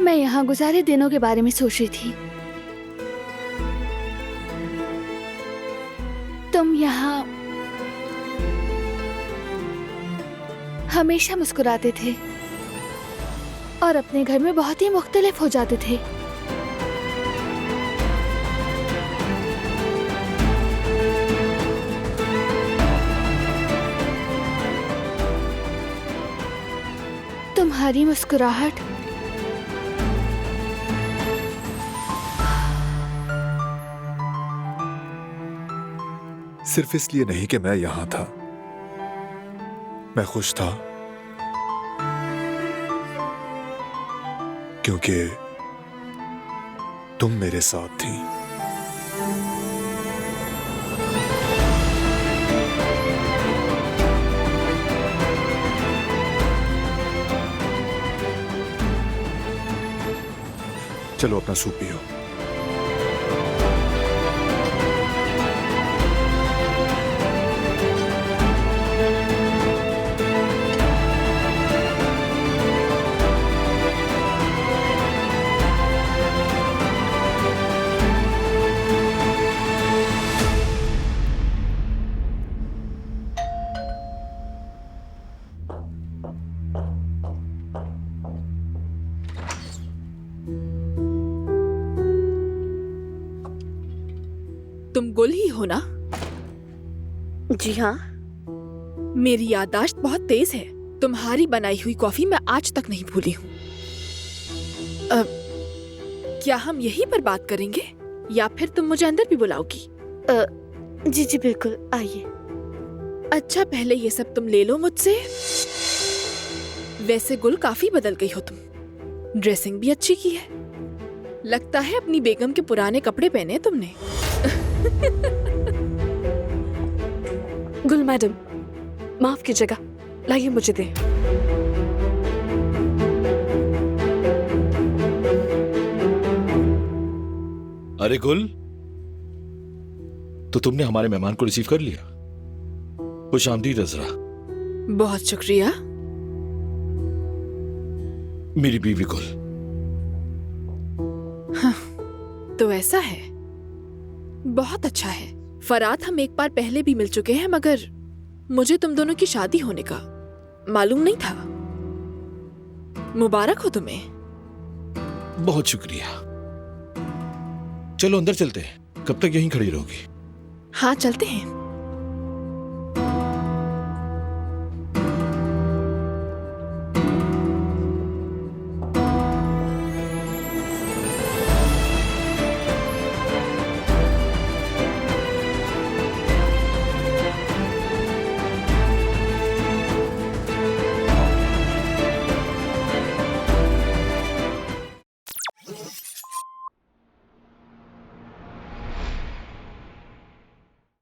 मैं यहाँ गुजारे दिनों के बारे में सोच रही थी। तुम यहाँ हमेशा मुस्कुराते थे और अपने घर में बहुत ही मुख्तलिफ हो जाते थे। तुम्हारी मुस्कुराहट सिर्फ इसलिए नहीं कि मैं यहां था, मैं खुश था क्योंकि तुम मेरे साथ थी। चलो अपना सूप पियो। तुम गुल ही हो ना? जी हाँ। मेरी याददाश्त बहुत तेज है। तुम्हारी बनाई हुई कॉफी मैं आज तक नहीं भूली हूँ। क्या हम यहीं पर बात करेंगे या फिर तुम मुझे अंदर भी बुलाओगी? जी जी बिल्कुल, आइए। अच्छा, पहले ये सब तुम ले लो मुझसे। वैसे गुल, काफी बदल गई हो तुम। ड्रेसिंग भी अच्छी की है। लगता है अपनी बेगम के पुराने कपड़े पहने तुमने। गुल मैडम, माफ कीजिएगा, लाइए मुझे दे। अरे गुल, तो तुमने हमारे मेहमान को रिसीव कर लिया। खुश आमदीद अजरा। बहुत शुक्रिया। मेरी बीवी गुल। हाँ, तो ऐसा है। बहुत अच्छा है। फरात, हम एक बार पहले भी मिल चुके हैं, मगर मुझे तुम दोनों की शादी होने का मालूम नहीं था। मुबारक हो तुम्हें। बहुत शुक्रिया। चलो अंदर चलते हैं। कब तक यहीं खड़ी रहोगी? हाँ, चलते हैं।